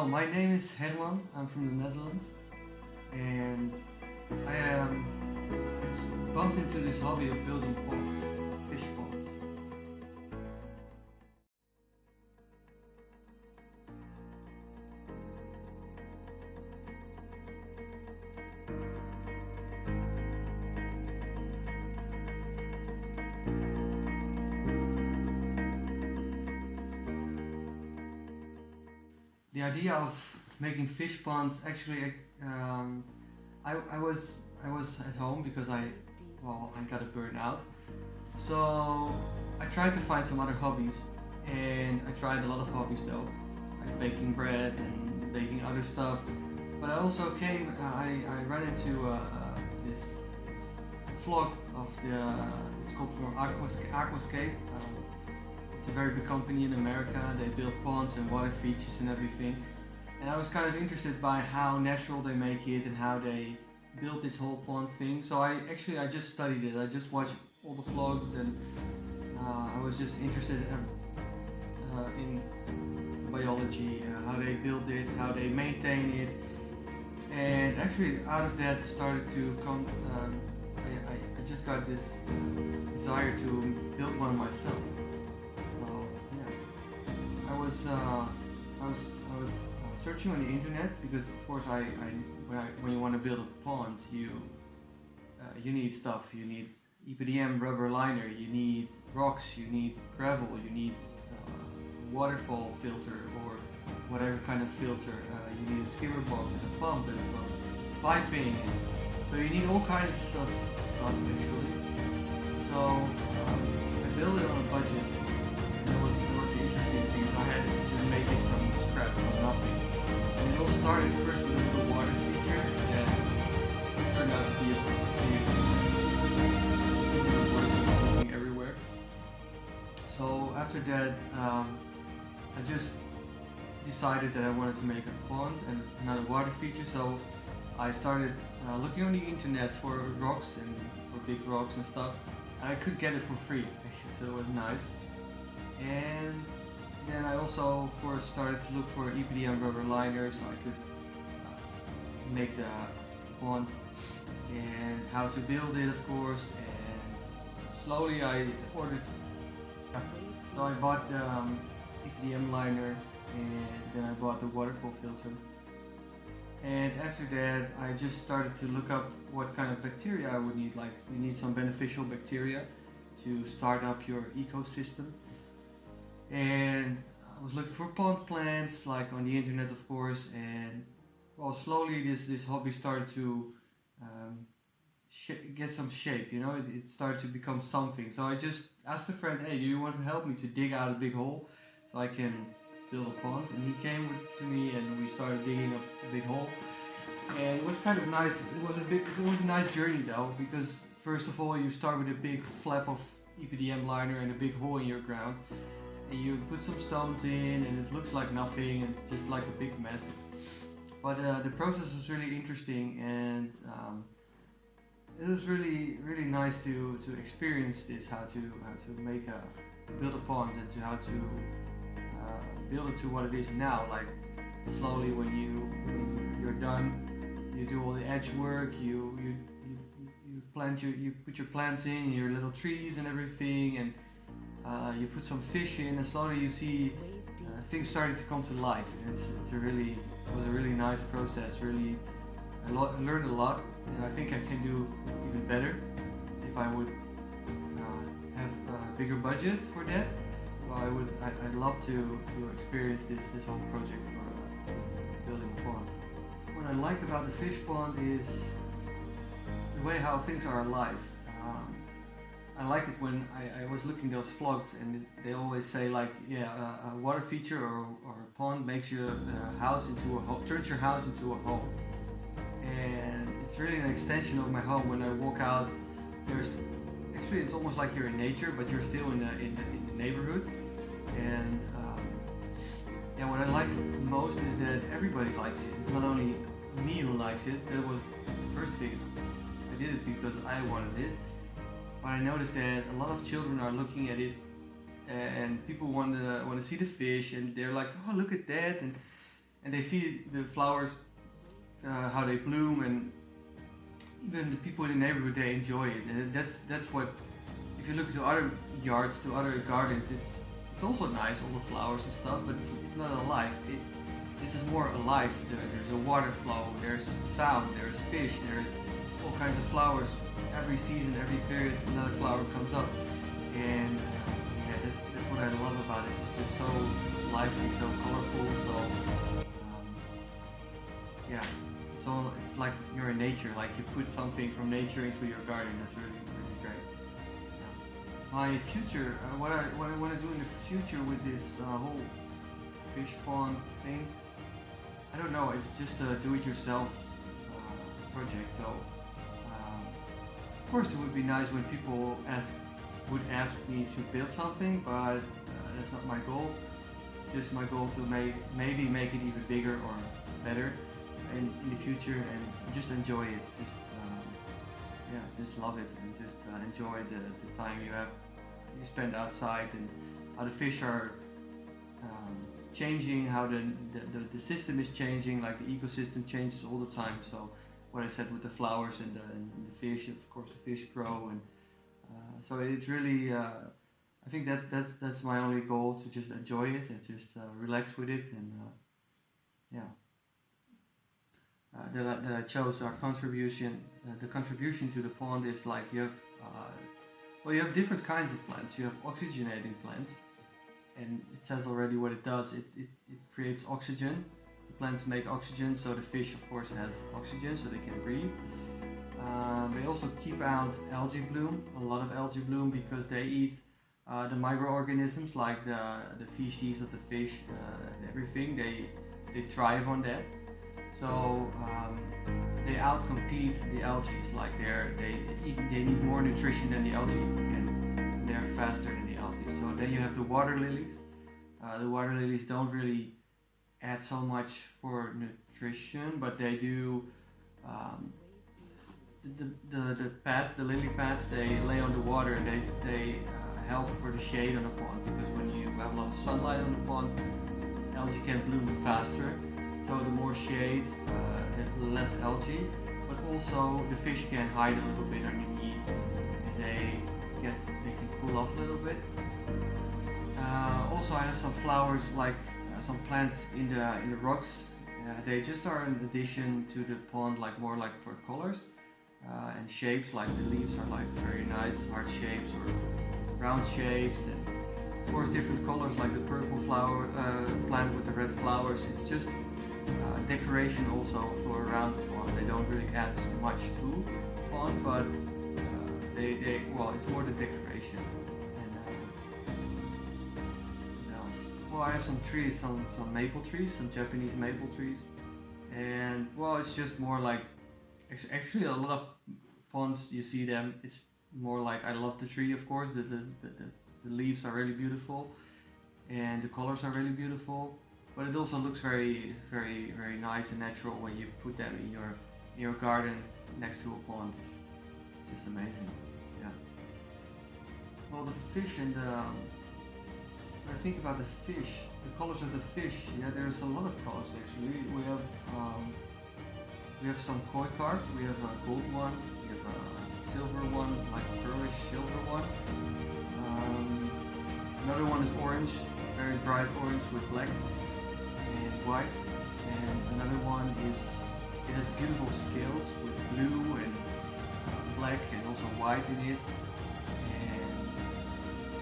My name is Herman. I'm from the Netherlands, and I just bumped into this hobby of building ponds, fish ponds. The idea of making fish ponds actually, um, I was at home because I got a burnout. So I tried to find some other hobbies, and I tried a lot of hobbies though, like baking bread and baking other stuff. But I also I ran into this vlog of it's called Aquascape. It's a very big company in America. They build ponds and water features and everything. And I was kind of interested by how natural they make it and how they build this whole pond thing. So I just studied it. I just watched all the vlogs, and I was just interested in biology, how they build it, how they maintain it. And actually, out of that started to come. I just got this desire to build one myself. So yeah, I was searching on the internet because of course when you want to build a pond, you need stuff. You need EPDM rubber liner. You need rocks. You need gravel. You need waterfall filter or whatever kind of filter. You need a skimmer box and a pump and stuff, piping. So you need all kinds of stuff actually. So I built it on a budget. And it was the interesting thing. So I had to just make it from scratch, from nothing. And it all started first with a little water feature, and it turned out to be a everywhere. So after that, I just decided that I wanted to make a pond and another water feature. So I started looking on the internet for rocks and for big rocks and stuff. And I could get it for free, actually, so it was nice. And then I also, of course, started to look for EPDM rubber liners so I could make the pond and how to build it, of course. And slowly I ordered. So I bought the EPDM liner, and then I bought the waterfall filter. And after that, I just started to look up what kind of bacteria I would need. Like, you need some beneficial bacteria to start up your ecosystem. And I was looking for pond plants, like on the internet, of course. And well, slowly this hobby started to get some shape. You know, it started to become something. So I just asked a friend, "Hey, do you want to help me to dig out a big hole so I can build a pond?" And he came to me, and we started digging a big hole. And it was kind of nice. It was a nice journey though, because first of all you start with a big flap of EPDM liner and a big hole in your ground, and you put some stones in, and it looks like nothing, and it's just like a big mess. But the process was really interesting, and it was really nice to experience this, how to build a pond, and to how to build it to what it is now. Like, slowly when you're done, you do all the edge work, you put your plants in, your little trees and everything, and you put some fish in, and slowly you see things starting to come to life. And it was a really nice process. Really, I learned a lot, and I think I can do even better if I would have a bigger budget for that. So I'd love to experience this whole project for building a pond. What I like about the fish pond is the way how things are alive. I like it when I was looking those vlogs, and they always say like, yeah, a water feature or a pond makes your house into a home, turns your house into a home. And it's really an extension of my home. When I walk out, it's almost like you're in nature, but you're still in the neighborhood. And yeah, what I like most is that everybody likes it. It's not only me who likes it. That was the first thing. I did it because I wanted it. But I noticed that a lot of children are looking at it, and people want to see the fish, and they're like, "Oh, look at that!" and they see the flowers, how they bloom, and even the people in the neighborhood, they enjoy it. And that's what, if you look to other yards, to other gardens, it's also nice, all the flowers and stuff, but it's not alive. This is more alive. There's a water flow, there's sound, there's fish, there's all kinds of flowers. Every season, every period, another flower comes up, and yeah, that's what I love about it. It's just so lively, so colorful, so yeah. It's like you're in nature, like you put something from nature into your garden. That's really, really great. Yeah. My future, what I want to do in the future with this whole fish pond thing, I don't know. It's just a do-it-yourself project. So, of course, it would be nice when people would ask me to build something, but that's not my goal. It's just my goal to maybe make it even bigger or better in the future, and just enjoy it. Just love it, and just enjoy the time you spend outside, and how the fish are changing, how the system is changing, like the ecosystem changes all the time. So what I said with the flowers and the fish, of course the fish grow, and so it's really I think that's my only goal, to just enjoy it and just relax with it, and yeah. That I chose our contribution. The contribution to the pond is like you have different kinds of plants. You have oxygenating plants, and it says already what it does. It creates oxygen. The plants make oxygen, so the fish, of course, has oxygen, so they can breathe. They also keep out algae bloom, a lot of algae bloom, because they eat the microorganisms, like the feces of the fish, and everything. They thrive on that. So they outcompete the algae. Like they need more nutrition than the algae can. They're faster than the algae. So then you have the water lilies. The water lilies don't really add so much for nutrition, but they do. The lily pads, they lay on the water, and they help for the shade on the pond, because when you have a lot of sunlight on the pond, algae can bloom faster. So the more shade, the less algae, but also the fish can hide a little bit underneath, and they can cool off a little bit. Also, I have some flowers, like some plants in the rocks. They just are an addition to the pond, like more like for colors and shapes. Like the leaves are like very nice heart shapes or round shapes, and of course different colors, like the purple flower plant with the red flowers. It's just decoration also for around the pond. They don't really add much to the pond, but it's more the decoration. And what else? Well, I have some trees, some maple trees, some Japanese maple trees, and well, it's just more like, actually a lot of ponds you see them. It's more like, I love the tree, of course. The leaves are really beautiful, and the colors are really beautiful. But it also looks very, very, very nice and natural when you put them in your garden next to a pond. It's just amazing. Yeah. Well, the fish and when I think about the fish, the colors of the fish. Yeah, there's a lot of colors actually. We have some koi carp. We have a gold one. We have a silver one, like a pearlish silver one. Another one is orange, very bright orange with black and white, and another one it has beautiful scales with blue and black and also white in it, and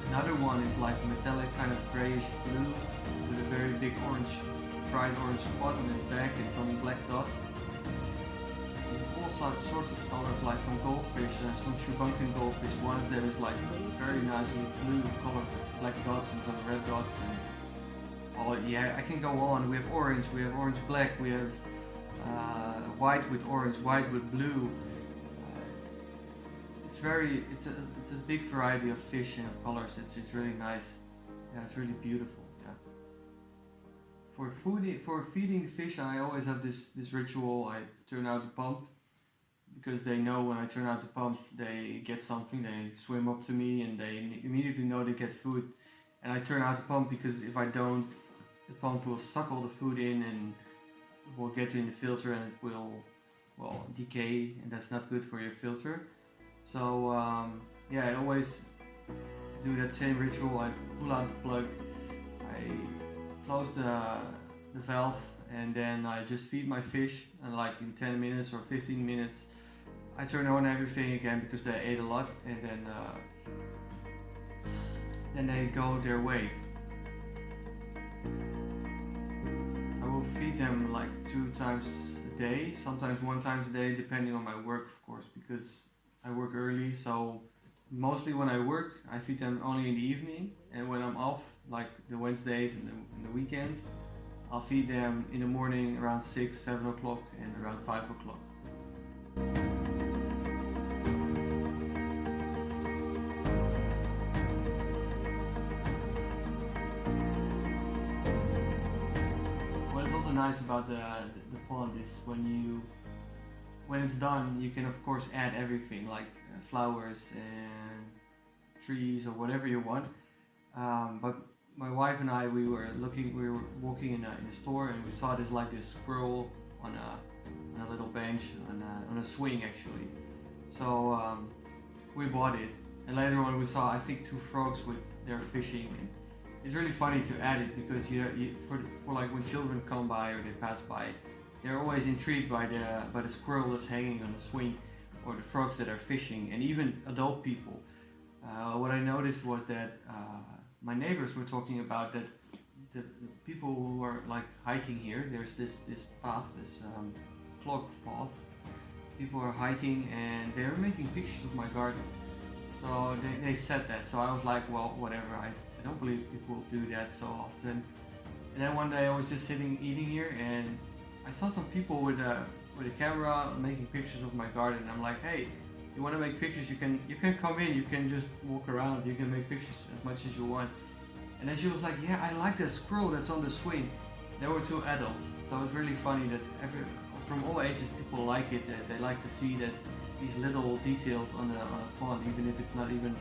another one is like metallic kind of grayish blue with a very big orange, bright orange spot on its back and some black dots. And all sorts of colors, like some goldfish, some Sri goldfish. One of them is like very nicely blue color, black dots and some red dots, and oh yeah, I can go on. We have orange black, we have white with orange, white with blue. It's a big variety of fish and of colors. It's really nice. Yeah, it's really beautiful. Yeah. For feeding the fish, I always have this ritual. I turn out the pump, because they know when I turn out the pump, they get something. They swim up to me and they immediately know they get food. And I turn out the pump, because if I don't, the pump will suck all the food in, and will get in the filter and it will, well, decay, and that's not good for your filter. So yeah, I always do that same ritual. I pull out the plug, I close the valve, and then I just feed my fish, and like in 10 minutes or 15 minutes I turn on everything again because they ate a lot, and then they go their way. I will feed them like 2 times a day, sometimes 1 time a day, depending on my work, of course, because I work early. So mostly when I work, I feed them only in the evening, and when I'm off, like the Wednesdays and the weekends, I'll feed them in the morning around 6, 7 o'clock and around 5 o'clock. What is also nice about the pond is when it's done, you can of course add everything like flowers and trees or whatever you want. But my wife and I, we were walking in a store, and we saw this squirrel on a little bench on a swing actually. So we bought it, and later on we saw, I think, 2 frogs with their fishing. And it's really funny to add it because for like when children come by or they pass by, they're always intrigued by the squirrel that's hanging on the swing, or the frogs that are fishing, and even adult people. What I noticed was that my neighbors were talking about that the people who are like hiking here, there's this path, this clog path. People are hiking and they're making pictures of my garden. So they said that. So I was like, well, whatever. I don't believe people do that so often. And then one day I was just sitting eating here, and I saw some people with a camera making pictures of my garden. And I'm like, hey, you want to make pictures? You can come in. You can just walk around. You can make pictures as much as you want. And then she was like, yeah, I like that squirrel that's on the swing. There were 2 adults, so it's really funny that from all ages people like it. That they like to see that these little details on a pond, even if it's not even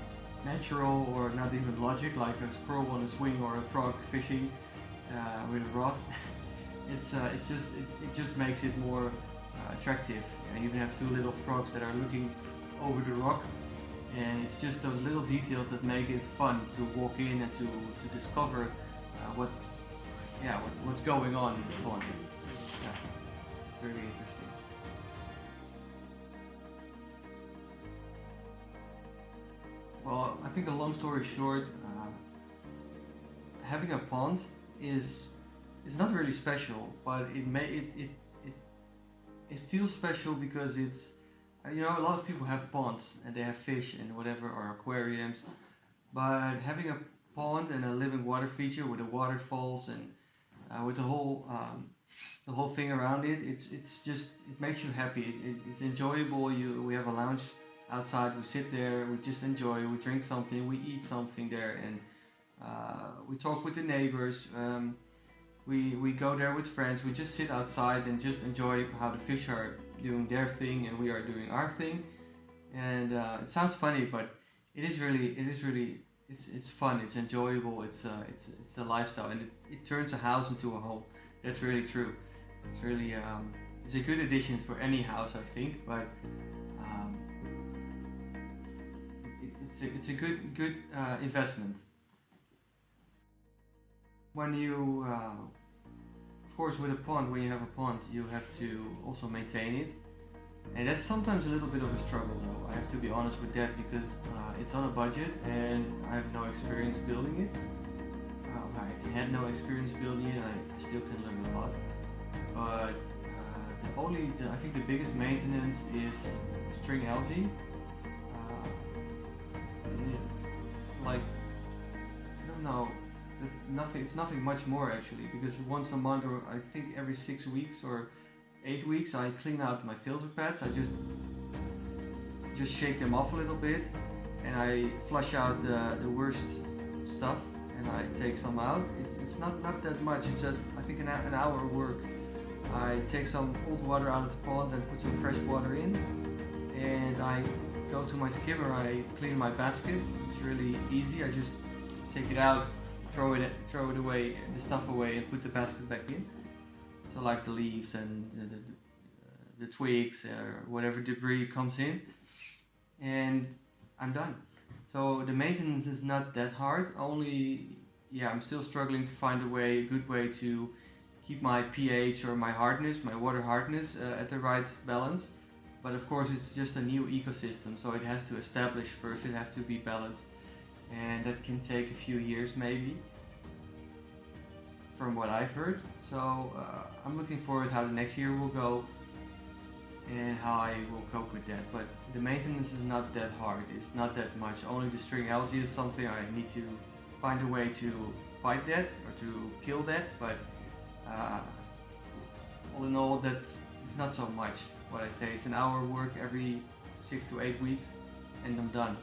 natural or not even logic, like a squirrel on a swing or a frog fishing with a rod. It just makes it more attractive. And you even have 2 little frogs that are looking over the rock, and it's just those little details that make it fun to walk in and to discover what's going on in the pond. Yeah, it's very interesting. Well, I think a long story short, having a pond is not really special, but it feels special because it's, a lot of people have ponds and they have fish and whatever, or aquariums, but having a pond and a living water feature with the waterfalls and with the whole thing around it, it makes you happy. It's enjoyable. We have a lounge outside. We sit there. We just enjoy. We drink something. We eat something there, and we talk with the neighbors. We go there with friends. We just sit outside and just enjoy how the fish are doing their thing and we are doing our thing. And it sounds funny, but it's fun. It's enjoyable. It's a lifestyle, and it turns a house into a home. That's really true. It's really it's a good addition for any house, I think. But it's a good investment. When you of course, with a pond, when you have a pond, you have to also maintain it, and that's sometimes a little bit of a struggle, though. I have to be honest with that because it's on a budget, and I have no experience building it. I had no experience building it. I still can learn a lot, but I think the biggest maintenance is string algae. Like, I don't know. It's nothing much more actually, because once a month, or I think every 6 weeks or 8 weeks, I clean out my filter pads. I just shake them off a little bit, and I flush out the worst stuff, and I take some out. It's not that much. It's just, I think, an hour work. I take some old water out of the pond and put some fresh water in, and I go to my skimmer. I clean my basket. It's really easy. I just take it out, throw it away, the stuff away, and put the basket back in. so like the leaves and the twigs or whatever debris comes in, and I'm done. So the maintenance is not that hard. Only, yeah, I'm still struggling to find a good way to keep my pH or my hardness, my water hardness at the right balance. But of course, it's just a new ecosystem, so it has to establish first. It has to be balanced, and that can take a few years maybe, from what I've heard. So I'm looking forward how the next year will go and how I will cope with that. But the maintenance is not that hard. It's not that much. Only the string algae is something I need to find a way to fight that or to kill that. But all in all, it's not so much. What I say, it's an hour work every 6 to 8 weeks, and I'm done.